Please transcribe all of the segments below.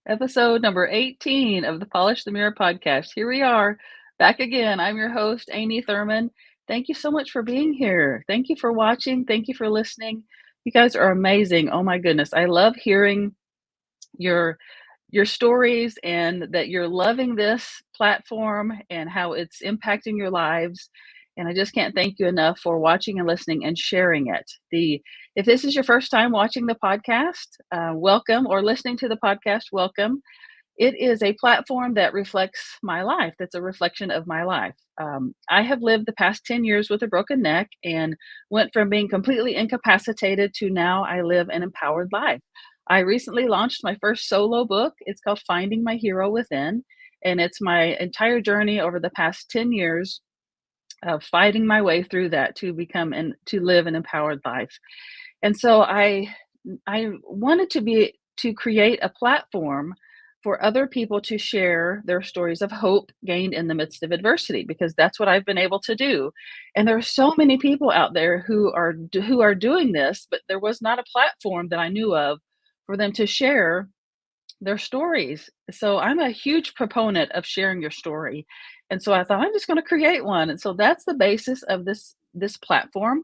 episode number 18 of the Polish the Mirror podcast. Here we are, back again. I'm your host, Amy Thurman. Thank you so much for being here. Thank you for watching. Thank you for listening. You guys are amazing. Oh my goodness. I love hearing your your stories and that you're loving this platform and how it's impacting your lives. And I just can't thank you enough for watching and listening and sharing it. The If this is your first time watching the podcast, welcome, or listening to the podcast, welcome. It is a platform that reflects my life. That's a reflection of my life. I have lived the past 10 years with a broken neck and went from being completely incapacitated to now I live an empowered life. I recently launched my first solo book. It's called Finding My Hero Within. And it's my entire journey over the past 10 years of fighting my way through that to become and to live an empowered life. And so I wanted to create a platform for other people to share their stories of hope gained in the midst of adversity, because that's what I've been able to do. And there are so many people out there who are doing this, but there was not a platform that I knew of for them to share their stories. So I'm a huge proponent of sharing your story. And so I thought I'm just going to create one. And so that's the basis of this platform,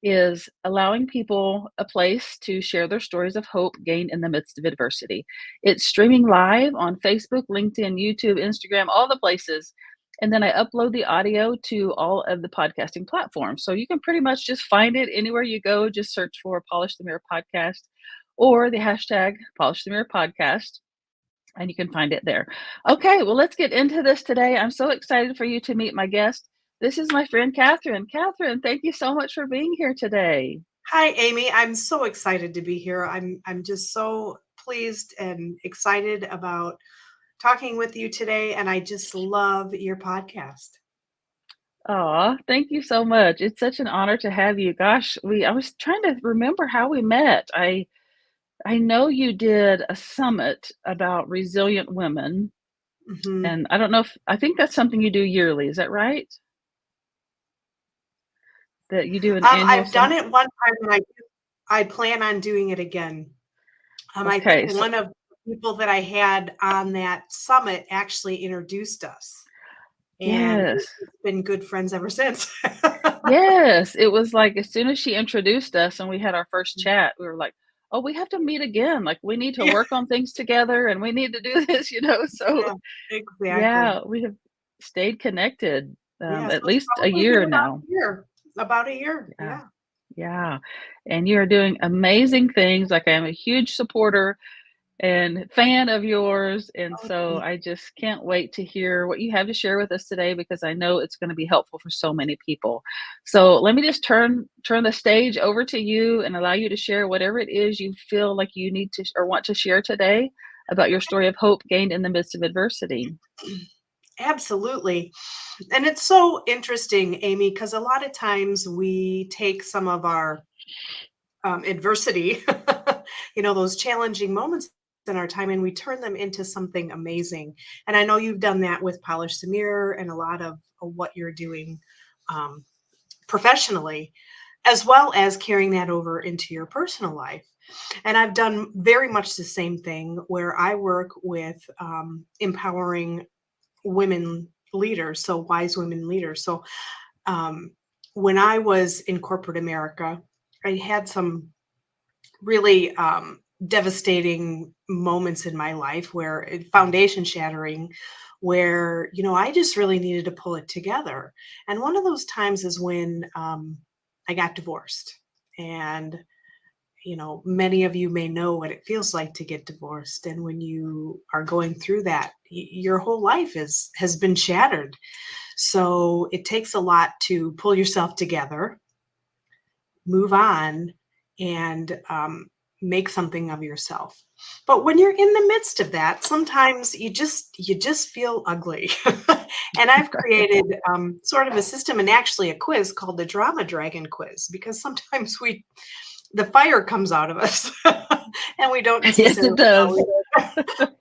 is allowing people a place to share their stories of hope gained in the midst of adversity. It's streaming live on Facebook, LinkedIn, YouTube, Instagram, all the places. And then I upload the audio to all of the podcasting platforms. So you can pretty much just find it anywhere you go. Just search for Polish the Mirror Podcast or the hashtag Polish the Mirror Podcast, and you can find it there. Okay, well, let's get into this today. I'm so excited for you to meet my guest. This is my friend Kathryn. Kathryn, thank you so much for being here today. Hi, Amy. I'm so excited to be here. I'm just so pleased and excited about talking with you today, and I just love your podcast. Aw, thank you so much. It's such an honor to have you. Gosh, I was trying to remember how we met. I know you did a summit about resilient women, hmm and I don't know if I think that's something you do yearly. Is that right? That you do an annual I've done summit? it one time, and I plan on doing it again. I think Okay, so one of the people that I had on that summit actually introduced us, and yes. we've been good friends ever since. Yes, it was like as soon as she introduced us and we had our first chat, we were like, "Oh, we have to meet again. Like, we need to Yeah, work on things together and we need to do this." So, yeah, exactly. yeah, we have stayed connected, Yeah, so at it's least a probably been year about now. a year. About a year, Yeah, yeah. yeah. And you are doing amazing things. Like, I'm a huge supporter and fan of yours. And Oh, so thank I just can't wait to hear what you have to share with us today, because I know it's going to be helpful for so many people. So let me just turn the stage over to you and allow you to share whatever it is you feel like you need to or want to share today about your story of hope gained in the midst of adversity. Absolutely. And it's so interesting, Amy, because a lot of times we take some of our adversity, those challenging moments in our time, and we turn them into something amazing. And I know you've done that with Polish the Mirror and a lot of what you're doing um, professionally, as well as carrying that over into your personal life. And I've done very much the same thing where I work with empowering women leaders, so wise women leaders. So um, when I was in corporate America, I had some really devastating moments in my life where foundation shattering, where I just really needed to pull it together. And one of those times is when I got divorced. And many of you may know what it feels like to get divorced, and when you are going through that, your whole life has been shattered. So it takes a lot to pull yourself together, move on, and make something of yourself. But when you're in the midst of that, sometimes you just feel ugly. And I've created sort of a system and actually a quiz called the Drama Dragon Quiz, because sometimes the fire comes out of us, and we don't Yes, it necessarily does. always,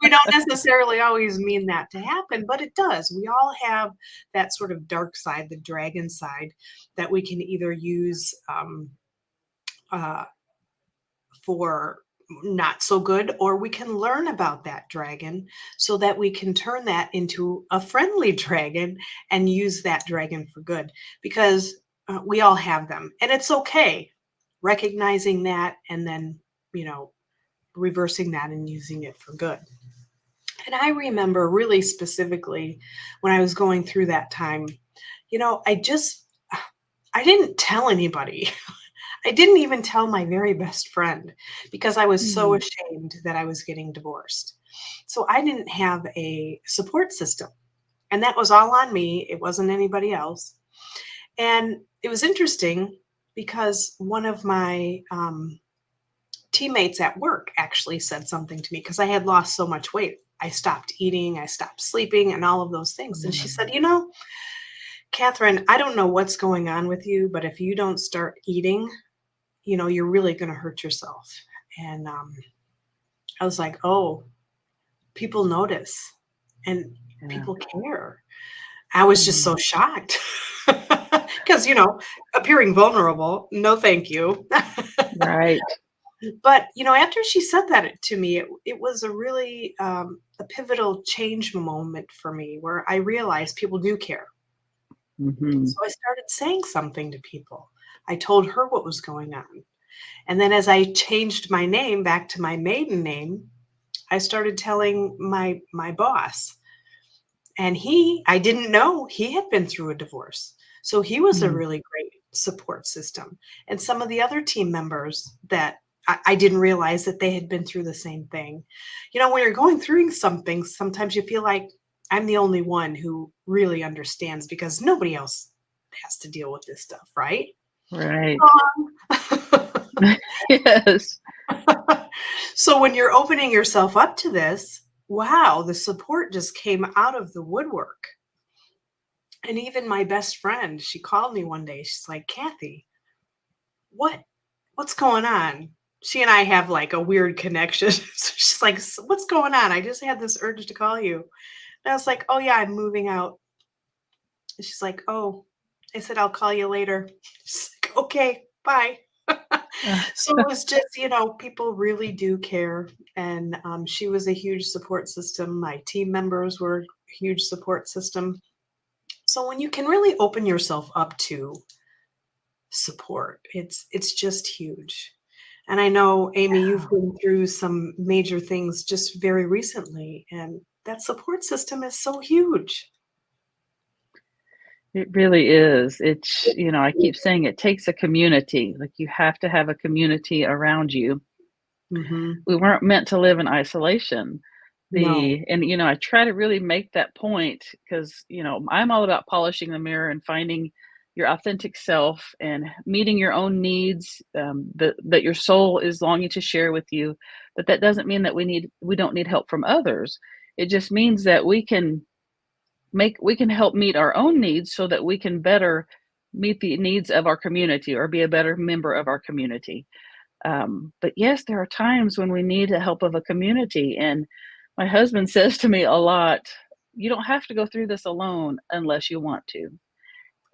we don't necessarily always mean that to happen, but it does. We all have that sort of dark side, the dragon side, that we can either use uh, for not so good, or we can learn about that dragon so that we can turn that into a friendly dragon and use that dragon for good, because we all have them, and it's okay recognizing that and then, you know, reversing that and using it for good. And I remember really specifically when I was going through that time, you know, I didn't tell anybody. I didn't even tell my very best friend because I was so Mm, ashamed that I was getting divorced. So I didn't have a support system. And that was all on me. It wasn't anybody else. And it was interesting because one of my teammates at work actually said something to me because I had lost so much weight. I stopped eating, I stopped sleeping, and all of those things. And she said, mm, "You know, Kathryn, I don't know what's going on with you, but if you don't start eating, you know, you're really going to hurt yourself." And I was like, oh, people notice and yeah. people care. I was just so Mm, shocked because, you know, appearing vulnerable, no, thank you. right. But, you know, after she said that to me, it was a really a pivotal change moment for me where I realized people do care. Mhm. So I started saying something to people. I told her what was going on. And then as I changed my name back to my maiden name, I started telling my boss. And I didn't know he had been through a divorce. So he was a Mm, really great support system. And some of the other team members that I didn't realize that they had been through the same thing. You know, when you're going through something, sometimes you feel like I'm the only one who really understands because nobody else has to deal with this stuff, right? right. Wrong. Yes. So when you're opening yourself up to this, wow, the support just came out of the woodwork. And even my best friend, she called me one day. She's like, "Kathy, what what's going on?" She and I have like a weird connection. So she's like, "What's going on? I just had this urge to call you." And I was like, "Oh yeah, I'm moving out." And she's like, "Oh." I said, "I'll call you later." She's like, "Okay, bye." Uh, So it was just, you know, people really do care. And she was a huge support system. My team members were a huge support system. So when you can really open yourself up to support, it's just huge. And I know, Amy, you've been through some major things just very recently, and that support system is so huge. it really is. It's, you know, I keep saying it takes a community. Like, you have to have a community around you. Mhm. We weren't meant to live in isolation. No. You know, I try to really make that point because, you know, I'm all about polishing the mirror and finding your authentic self and meeting your own needs, that your soul is longing to share with you. But that doesn't mean that we don't need help from others. It just means that we can help meet our own needs so that we can better meet the needs of our community or be a better member of our community. But yes, there are times when we need the help of a community. And my husband says to me a lot, "You don't have to go through this alone unless you want to."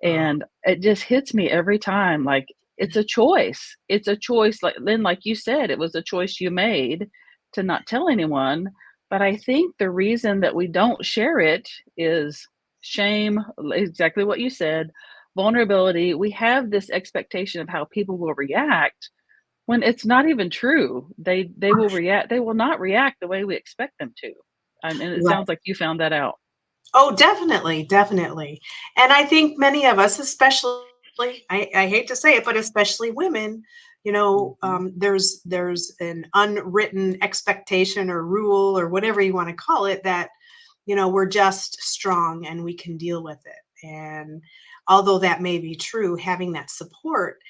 Oh, And it just hits me every time. Like, it's a choice. It's a choice. Like you said, it was a choice you made to not tell anyone. But I think the reason that we don't share it is shame, exactly what you said, vulnerability. We have this expectation of how people will react when it's not even true. They will not react the way we expect them to. And it right. sounds like you found that out. Oh, definitely, definitely. And I think many of us, especially, I hate to say it, but especially women, you know, Mhm. there's an unwritten expectation or rule or whatever you want to call it that, you know, we're just strong and we can deal with it. And although that may be true, having that support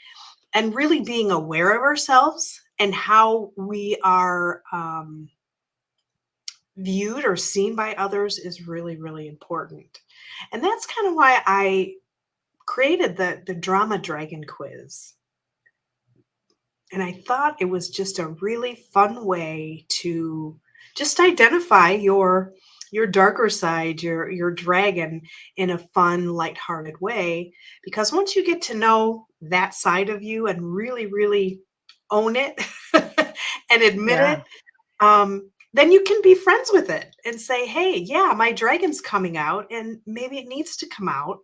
and really being aware of ourselves and how we are viewed or seen by others is really, really important. And that's kind of why I created the drama dragon quiz. And I thought it was just a really fun way to just identify your darker side, your dragon in a fun, lighthearted way. Because once you get to know that side of you and really, really own it, and admit Yeah. it, then you can be friends with it and say, hey, yeah, my dragon's coming out and maybe it needs to come out.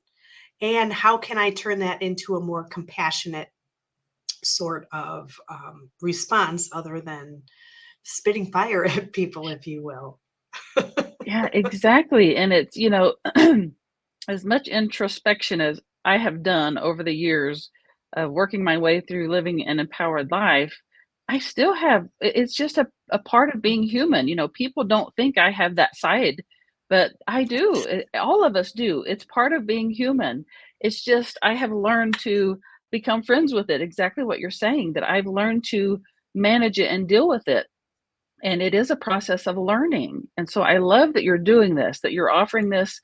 And how can I turn that into a more compassionate sort of response other than spitting fire at people, if you will? Yeah, exactly, and it's, as much introspection as I have done over the years of working my way through living an empowered life, I still have it's just a part of being human. People don't think I have that side, but I do. All of us do. It's part of being human. It's just I have learned to become friends with it. Exactly what you're saying, that I've learned to manage it and deal with it. And it is a process of learning. And so I love that you're doing this, that you're offering this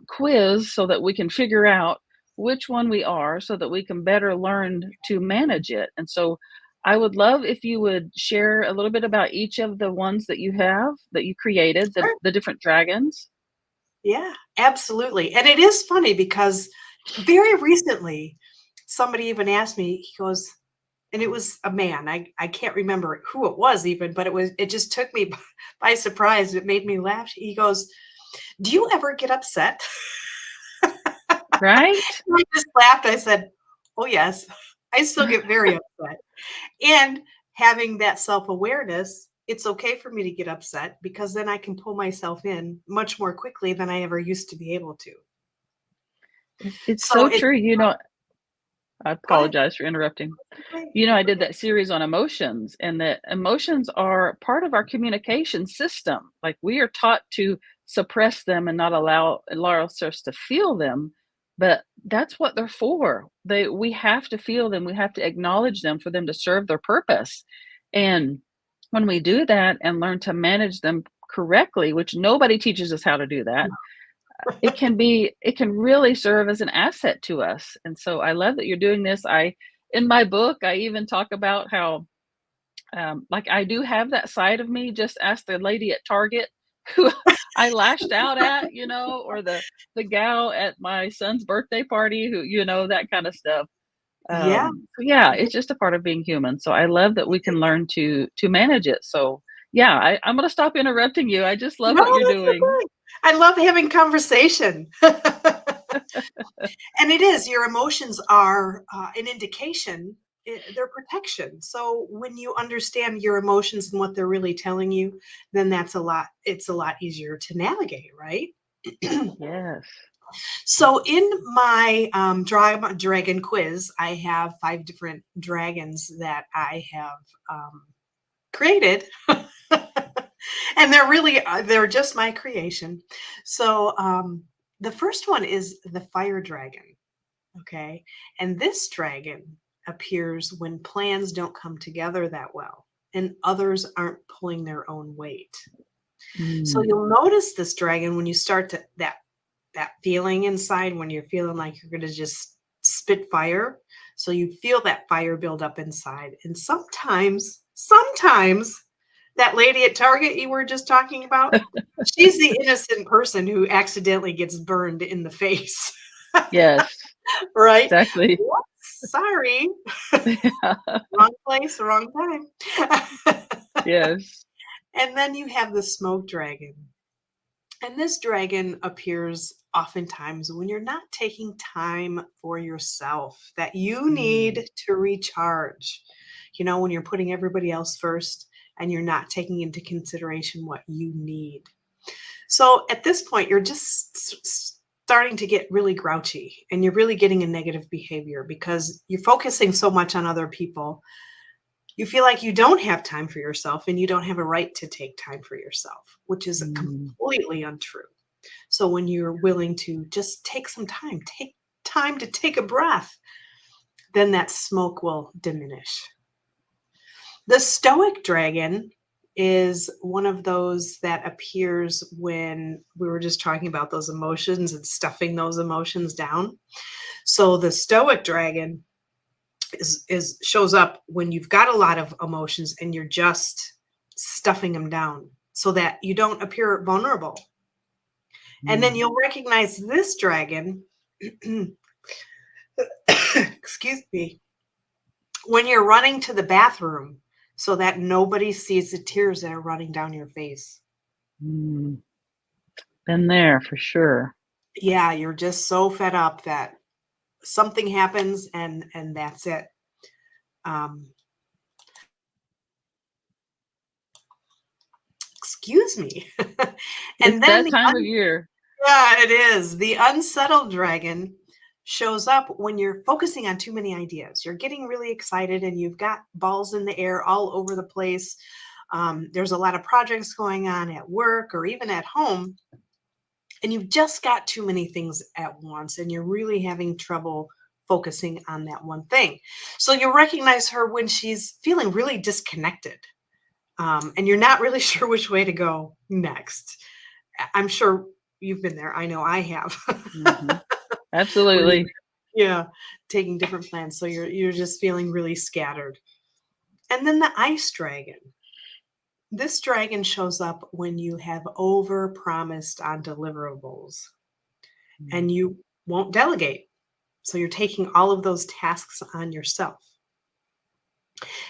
quiz so that we can figure out which one we are so that we can better learn to manage it. And so I would love if you would share a little bit about each of the ones that you have, that you created, the, Sure. the different dragons. Yeah, absolutely. And it is funny because very recently, somebody even asked me, he goes, and it was a man. I can't remember who it was even, but it just took me by surprise. It made me laugh. He goes, do you ever get upset? Right? I just laughed. I said, oh, yes, I still get very upset. And having that self awareness, it's okay for me to get upset because then I can pull myself in much more quickly than I ever used to be able to. It's So so it's true. I go ahead. apologize for interrupting. Okay, I it's did okay. that series on emotions, and that emotions are part of our communication system. Like, we are taught to suppress them and not allow us to feel them, but that's what they're for. We have to feel them. We have to acknowledge them for them to serve their purpose. And when we do that and learn to manage them correctly, which nobody teaches us how to do that, it can really serve as an asset to us. And so I love that you're doing this. I In my book, I even talk about how like, I do have that side of me. Just ask the lady at Target who I lashed out at, or the gal at my son's birthday party who, that kind of stuff. Yeah, So yeah, yeah. it's just a part of being human. So I love that we can learn to manage it. So yeah, I'm gonna stop interrupting you. I just love No, what you're that's doing. okay. I love having conversation. And it is, your emotions are an indication, they're protection. So when you understand your emotions and what they're really telling you, then it's a lot easier to navigate, right? Yes. So in my dragon quiz, I have 5 different dragons that I have created. And they're just my creation. So the first one is the fire dragon. Okay. And this dragon appears when plans don't come together that well and others aren't pulling their own weight. So Mm. you'll notice this dragon when you start to that feeling inside when you're feeling like you're going to just spit fire. So you feel that fire build up inside. And sometimes that lady at Target you were just talking about, she's the innocent person who accidentally gets burned in the face. Yes, Right? exactly. Whoops, sorry. Wrong place, wrong time. Yes. And then you have the smoke dragon. And this dragon appears oftentimes when you're not taking time for yourself that you Mm. need to recharge. When you're putting everybody else first and you're not taking into consideration what you need. So at this point, you're just starting to get really grouchy and you're really getting a negative behavior because you're focusing so much on other people. You feel like you don't have time for yourself and you don't have a right to take time for yourself, which is Mm. completely untrue. So when you're willing to just take time to take a breath, then that smoke will diminish. The stoic dragon is one of those that appears when we were just talking about those emotions and stuffing those emotions down. So the stoic dragon is shows up when you've got a lot of emotions and you're just stuffing them down so that you don't appear vulnerable. And then Mm. you'll recognize this dragon, excuse me, when you're running to the bathroom so that nobody sees the tears that are running down your face. Mm, been there for sure. Yeah, you're just so fed up that something happens and that's it. Um, excuse me. It's And then that time of year. yeah, it is. The unsettled dragon shows up when you're focusing on too many ideas. You're getting really excited and you've got balls in the air all over the place. There's a lot of projects going on at work or even at home, and you've just got too many things at once, and you're really having trouble focusing on that one thing. So you recognize her when she's feeling really disconnected, and you're not really sure which way to go next. I'm sure you've been there. I know I have. Mhm. Where you Absolutely. yeah, taking different plans, so you're just feeling really scattered. And then the ice dragon. This dragon shows up when you have overpromised on deliverables Mm. and you won't delegate. So you're taking all of those tasks on yourself.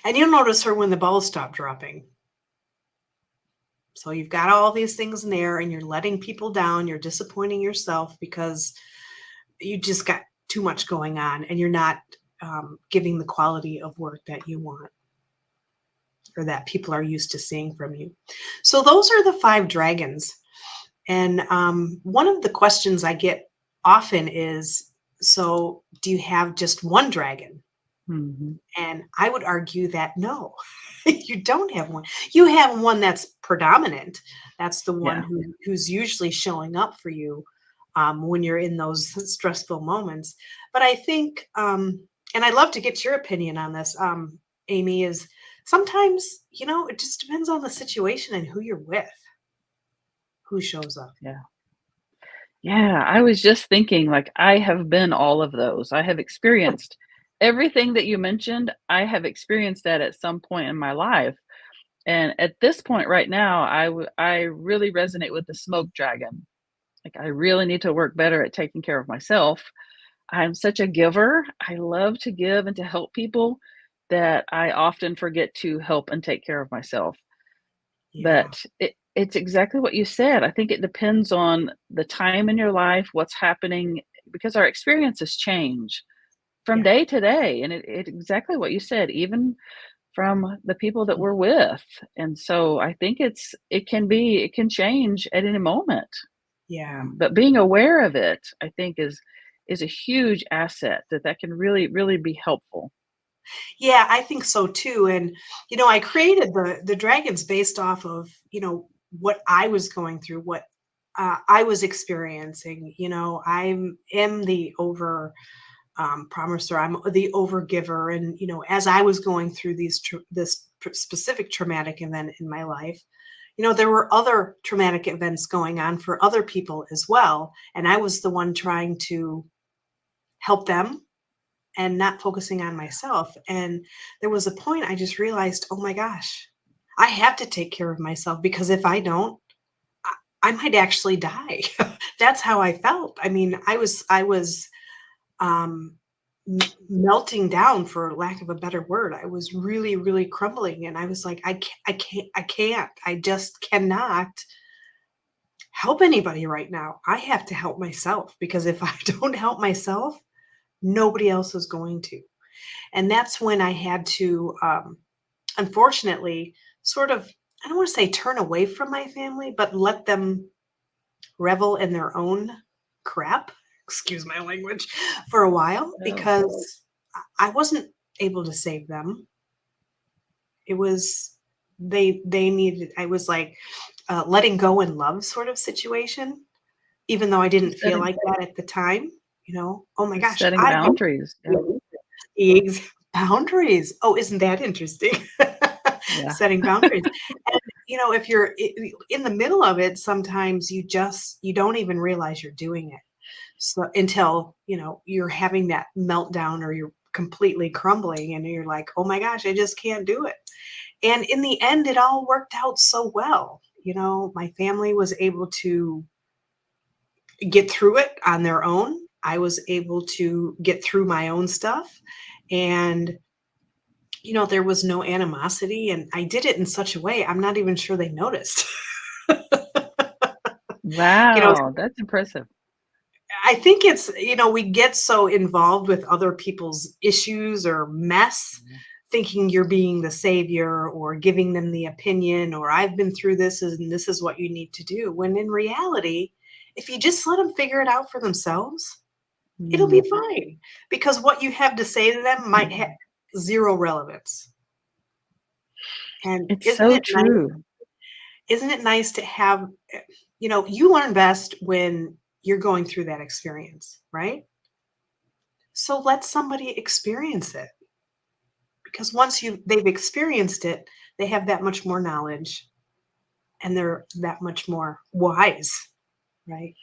And you'll notice her when the balls stop dropping. So you've got all these things in there and you're letting people down, you're disappointing yourself because you just got too much going on and you're not giving the quality of work that you want or that people are used to seeing from you. So those are the five dragons. And one of the questions I get often is, so do you have just one dragon? Mhm. And I would argue that no, you don't have one. You have one that's predominant. That's the one Yeah. who's usually showing up for you when you're in those stressful moments. But I think, and I'd love to get your opinion on this, Amy, is sometimes, it just depends on the situation and who you're with, who shows up. Yeah. Yeah, I was just thinking, like, I have been all of those. I have experienced everything that you mentioned, I have experienced that at some point in my life, and at this point right now, I really resonate with the smoke dragon. Like, I really need to work better at taking care of myself. I'm such a giver. I love to give and to help people that I often forget to help and take care of myself. Yeah, But it's exactly what you said. I think it depends on the time in your life, what's happening, because our experiences change from yeah, day to day. And it exactly what you said, even from the people that we're with. And so I think it can change at any moment. yeah. But being aware of it, I think is a huge asset that can really, really be helpful. Yeah, I think so too. And I created the dragons based off of what I was going through, what I was experiencing. I am the over promiser. I'm the over giver, and as I was going through specific traumatic event in my life, there were other traumatic events going on for other people as well, and I was the one trying to help them and not focusing on myself. And there was a point I just realized, oh my gosh, I have to take care of myself because if I don't, I might actually die. That's how I felt. I mean, I was um, melting down, for lack of a better word. I was really, really crumbling, and I was like, I just cannot help anybody right now. I have to help myself because if I don't help myself, nobody else is going to. And that's when I had to, unfortunately, sort of, I don't want to say turn away from my family, but let them revel in their own crap, excuse my language, for a while Oh, because I wasn't able to save them. It was, they needed, I was like letting go in love sort of situation, even though I didn't just feel setting like that at the time. Oh my just gosh, setting I don't boundaries. Yeah. boundaries. Oh, isn't that interesting? Yeah. Setting boundaries. And, if you're in the middle of it, sometimes you don't even realize you're doing it. So until, you're having that meltdown or you're completely crumbling and you're like, "Oh my gosh, I just can't do it." And in the end, it all worked out so well. My family was able to get through it on their own. I was able to get through my own stuff. And there was no animosity, and I did it in such a way, I'm not even sure they noticed. You know, Wow, that's impressive. I think we get so involved with other people's issues or mess, Mhm. thinking you're being the savior or giving them the opinion, or I've been through this and this is what you need to do. When in reality, if you just let them figure it out for themselves, it'll be Mm. fine, because what you have to say to them might have zero relevance. And It's so true. isn't it nice to have, you learn best when you're going through that experience, right? So let somebody experience it, because once they've experienced it, they have that much more knowledge and they're that much more wise, right?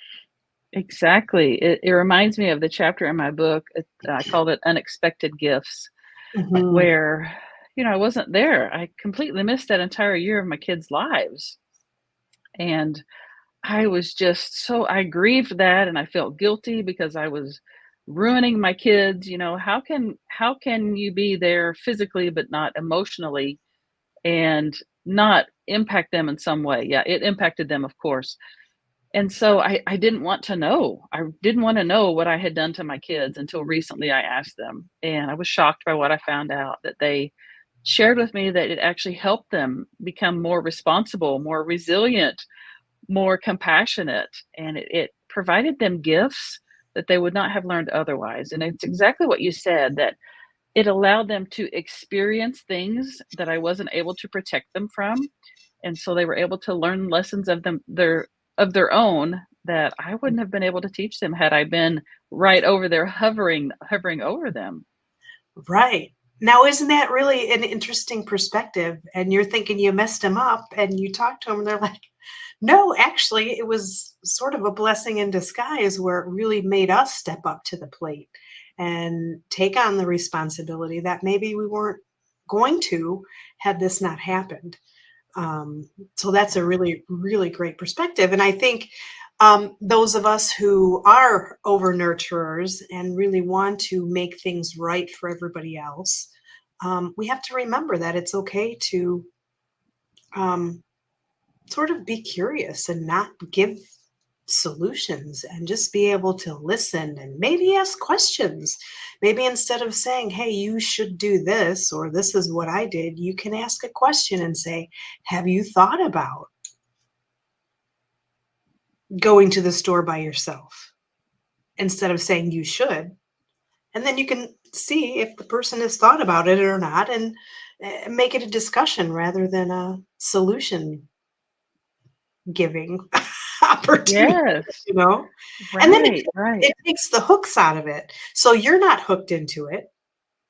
Exactly. It reminds me of the chapter in my book, I called it Unexpected Gifts, Mhm. where, I wasn't there. I completely missed that entire year of my kids' lives, and I was just I grieved that, and I felt guilty because I was ruining my kids. How can you be there physically but not emotionally, and not impact them in some way? Yeah, it impacted them, of course. And so I didn't want to know. I didn't want to know what I had done to my kids until recently I asked them. And I was shocked by what I found out, that they shared with me that it actually helped them become more responsible, more resilient, more compassionate, and it provided them gifts that they would not have learned otherwise. And it's exactly what you said, that it allowed them to experience things that I wasn't able to protect them from, and so they were able to learn lessons of their own that I wouldn't have been able to teach them had I been right over there hovering over them. Right. Now, isn't that really an interesting perspective? And you're thinking you messed them up and you talk to them and they're like, no, actually, it was sort of a blessing in disguise where it really made us step up to the plate and take on the responsibility that maybe we weren't going to had this not happened. So that's a really, really great perspective. And I think those of us who are over nurturers and really want to make things right for everybody else, we have to remember that it's okay to um, sort of be curious and not give solutions and just be able to listen and maybe ask questions. Maybe instead of saying, hey, you should do this or this is what I did, you can ask a question and say, have you thought about going to the store by yourself? Instead of saying you should. And then you can see if the person has thought about it or not, and make it a discussion rather than a solution giving opportunity, Yes. you know? And then Right, right. it takes the hooks out of it. So you're not hooked into it.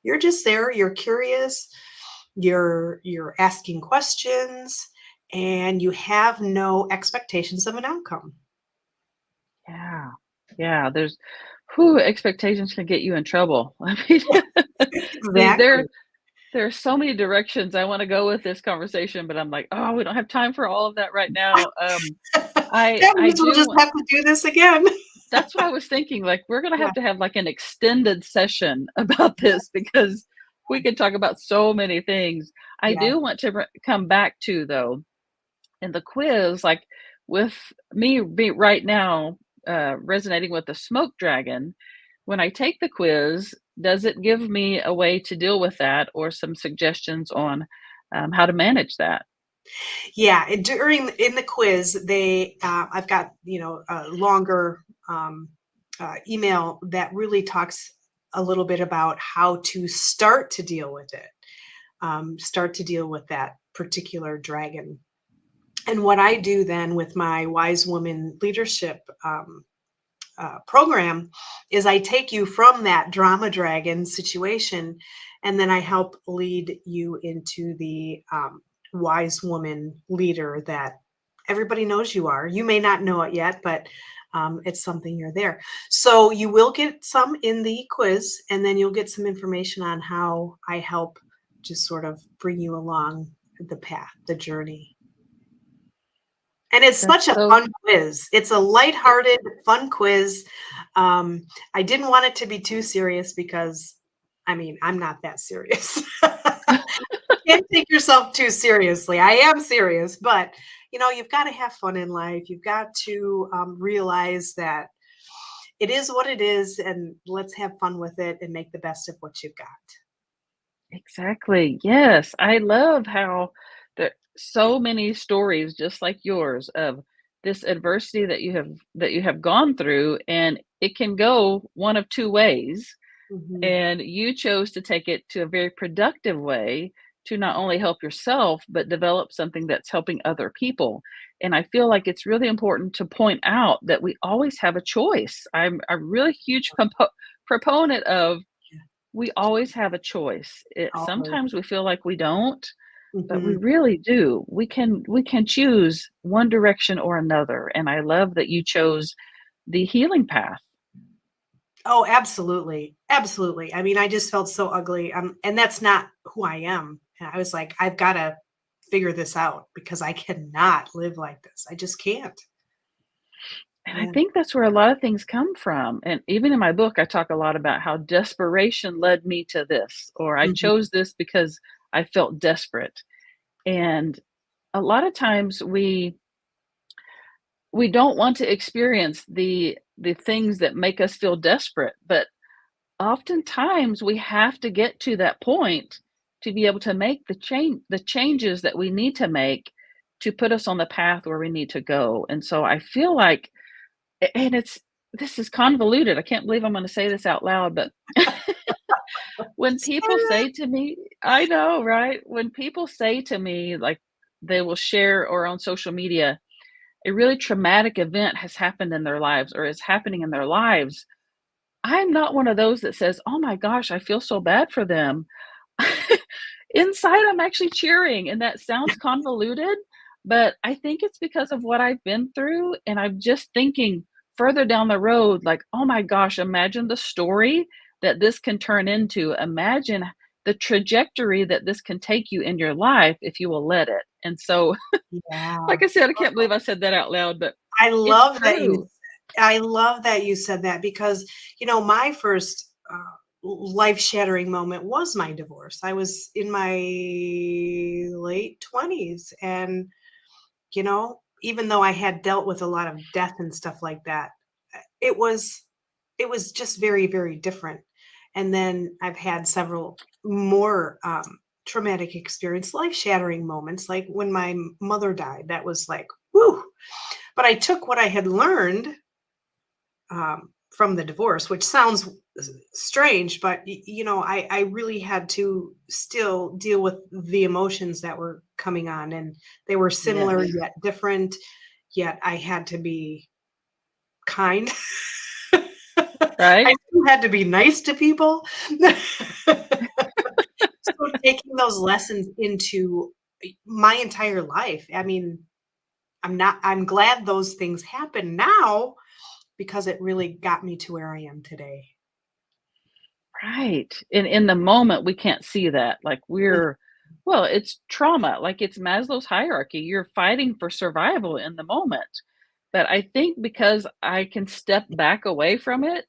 You're just there, you're curious, you're asking questions, and you have no expectations of an outcome. Yeah. Yeah, expectations can get you in trouble. I mean, the Exactly. there are so many directions I wanna go with this conversation, but I'm like, "Oh, we don't have time for all of that right now." I That I means we'll do just want have to do this again. That's what I was thinking, like, we're gonna Yeah, have to have, like, an extended session about this, because we could talk about so many things. I yeah. do want to come back to, though, in the quiz, like, with me be right now, resonating with the smoke dragon, when I take the quiz, does it give me a way to deal with that, or some suggestions on, how to manage that? Yeah, and during in the quiz, I've got, a longer, email that really talks a little bit about how to start to deal with it, start to deal with that particular dragon. And what I do then with my Wise Woman Leadership program is I take you from that drama dragon situation, and then I help lead you into the wise woman leader that everybody knows you are. You may not know it yet, but it's something you're there. So you will get some in the quiz, and then you'll get some information on how I help just sort of bring you along the path, the journey. And it's That's such a so fun quiz. It's a lighthearted, fun quiz. I didn't want it to be too serious because, I mean, I'm not that serious. Can't take yourself too seriously. I am serious, but, you've gotta have fun in life. You've got to, realize that it is what it is, and let's have fun with it and make the best of what you've got. Exactly. Yes. I love how there so many stories just like yours of this adversity that you have gone through, and it can go one of two ways. Mhm. And you chose to take it to a very productive way to not only help yourself, but develop something that's helping other people. And I feel like it's really important to point out that we always have a choice. I'm a really huge proponent of Yeah, we always have a choice. always. Sometimes we feel like we don't, but we Mhm. really do. We can choose one direction or another. And I love that you chose the healing path. Oh, absolutely, absolutely. I mean, I just felt so ugly, and that's not who I am. And I was like, "I've gotta figure this out because I cannot live like this. I just can't." And I Yeah. think that's where a lot of things come from. And even in my book, I talk a lot about how desperation led me to this, or I Mhm. chose this because I felt desperate. And a lot of times we don't want to experience the things that make us feel desperate, but oftentimes we have to get to that point to be able to make the changes that we need to make to put us on the path where we need to go. And so I feel like and it's this is convoluted. I can't believe I'm gonna say this out loud, but when people say to me I know, right? When people say to me, like, they will share or on social media, a really traumatic event has happened in their lives or is happening in their lives, I'm not one of those that says, "Oh my gosh, I feel so bad for them." Inside, I'm actually cheering, and that sounds convoluted, but I think it's because of what I've been through, and I'm just thinking further down the road, like, "Oh my gosh, imagine the story that this can turn into. Imagine the trajectory that this can take you in your life if you will let it." And so, Yeah. like I said, I can't believe I said that out loud, but I it's love that you true. I love that you said that because, my first, life-shattering moment was my divorce. I was in my late 20s, and, even though I had dealt with a lot of death and stuff like that, it was just very, very different. And then I've had several more, traumatic experience, life-shattering moments, like when my mother died. That was like, whoo! But I took what I had learned, from the divorce, which sounds strange, but I really had to still deal with the emotions that were coming on, and they were similar Yes. yet different. Yet I had to be kind. I Right? still had to be nice to people. So taking those lessons into my entire life. I mean, I'm glad those things happen now because it really got me to where I am today. Right. In the moment, we can't see that. Like well, it's trauma. Like it's Maslow's hierarchy. You're fighting for survival in the moment. But I think because I can step back away from it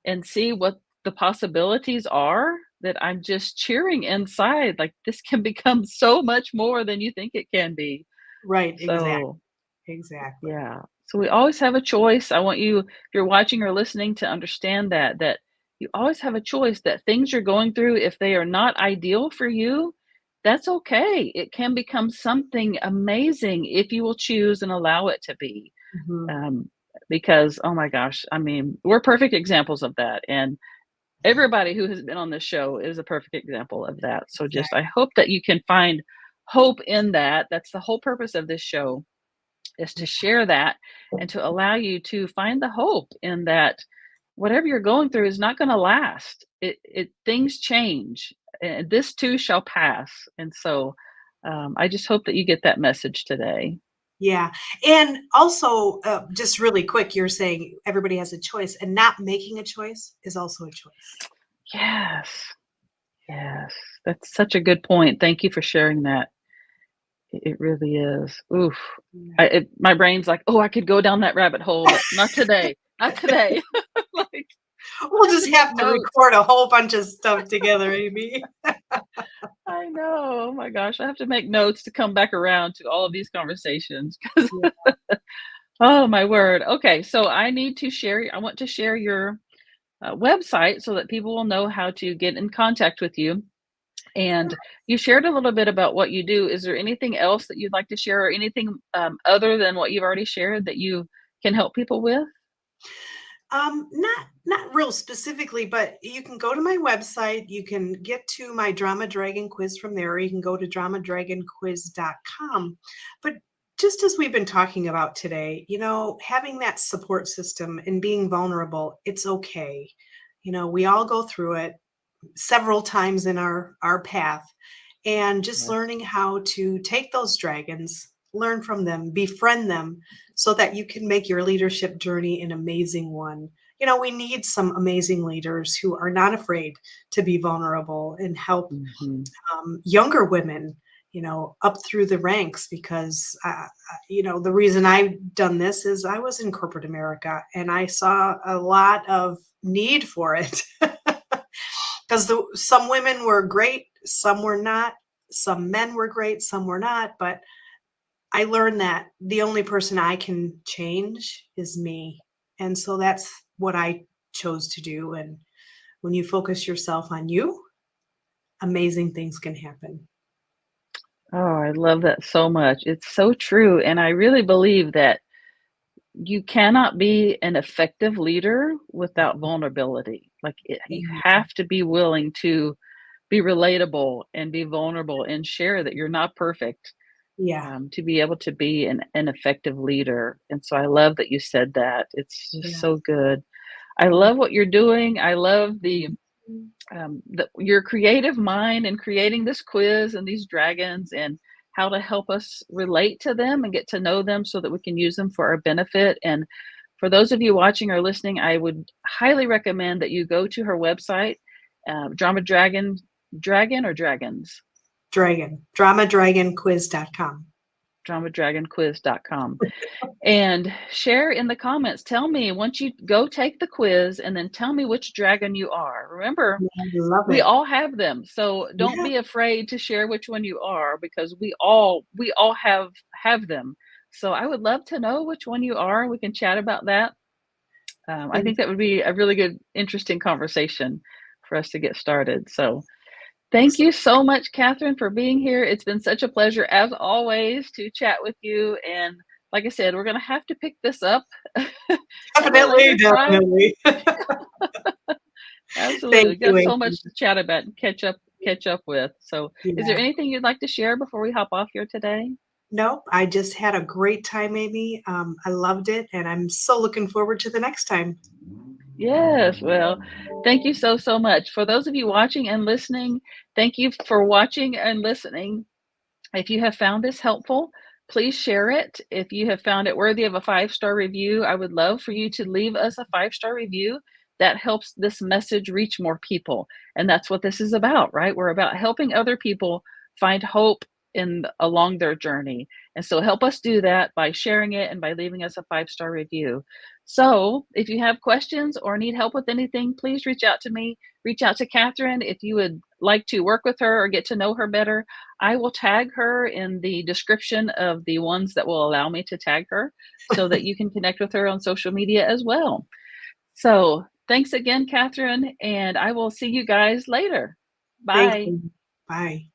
and see what the possibilities are, that I'm just cheering inside. Like this can become so much more than you think it can be. Right, So exactly. yeah. So we always have a choice. I want you, if you're watching or listening, to understand that you always have a choice that things you're going through, if they are not ideal for you, that's okay. It can become something amazing if you will choose and allow it to be. Mhm. Um, because oh my gosh, I mean, we're perfect examples of that. And everybody who has been on this show is a perfect example of that. So just I Exactly. hope that you can find hope in that. That's the whole purpose of this show, is to share that and to allow you to find the hope in that whatever you're going through is not going to last. It things change, and this too shall pass. And so, I just hope that you get that message today. Yeah, and also, just really quick, you're saying everybody has a choice, and not making a choice is also a choice. Yes, yes, that's such a good point. Thank you for sharing that. It really is. Oof. Yeah. My brain's like, oh, I could go down that rabbit hole, but not today. Not today. Like, We'll I have just to make have to notes. record a whole bunch of stuff together, Amy. I know. Oh my gosh. I have to make notes to come back around to all of these conversations 'cause Yeah. oh my word. Okay, so I want to share your website so that people will know how to get in contact with you. And you shared a little bit about what you do. Is there anything else that you'd like to share, or anything other than what you've already shared that you can help people with? Not real specifically, but you can go to my website. You can get to my Drama Dragon quiz from there. Or you can go to dramadragonquiz.com. But just as we've been talking about today, having that support system and being vulnerable, it's okay. We all go through it several times in our path, and just Yes. learning how to take those dragons, learn from them, befriend them, so that you can make your leadership journey an amazing one. We need some amazing leaders who are not afraid to be vulnerable and help Mhm. younger women, up through the ranks, because the reason I've done this is I was in corporate America and I saw a lot of need for it. Because some women were great, some were not. Some men were great, some were not. But I learned that the only person I can change is me. And so that's what I chose to do. And when you focus yourself on you, amazing things can happen. Oh, I love that so much. It's so true. And I really believe that you cannot be an effective leader without vulnerability. You Amen. have to be willing to be relatable and be vulnerable and share that you're not perfect, Yeah, to be able to be an effective leader. And so I love that you said that. It's just yeah. so good. I love what you're doing. I love your creative mind and creating this quiz and these dragons, and how to help us relate to them and get to know them so that we can use them for our benefit. And for those of you watching or listening, I would highly recommend that you go to her website, Drama Dragon or Dragons? Dragon. Dramadragonquiz.com. DramaDragonQuiz.com. And share in the comments. Tell me, once you go take the quiz, and then tell me which dragon you are. Remember, Yeah, I love we it. all have them. So don't Yeah. be afraid to share which one you are, because we all have them. So I would love to know which one you are. We can chat about that. I Thank think that would be a really good, interesting conversation for us to get started. So thank you. you so much, Kathryn, for being here. It's been such a pleasure, as always, to chat with you. And like I said, we're going to have to pick this up at a Definitely, later time. definitely. Absolutely. Thank We've you, got so Amy. much to chat about and catch up with. So, is there Yeah. anything you'd like to share before we hop off here today? Nope, I just had a great time, Amy. I loved it, and I'm so looking forward to the next time. Yes. Well, thank you so much. For those of you watching and listening, thank you for watching and listening. If you have found this helpful, please share it. If you have found it worthy of a 5-star review, I would love for you to leave us a 5-star review. That helps this message reach more people. And that's what this is about, right? We're about helping other people find hope in along their journey. And so help us do that by sharing it and by leaving us a 5-star review. So, if you have questions or need help with anything, please reach out to me. Reach out to Kathryn if you would like to work with her or get to know her better. I will tag her in the description of the ones that will allow me to tag her, so that you can connect with her on social media as well. So thanks again, Kathryn, and I will see you guys later. Thanks, Bye. Amy. Bye.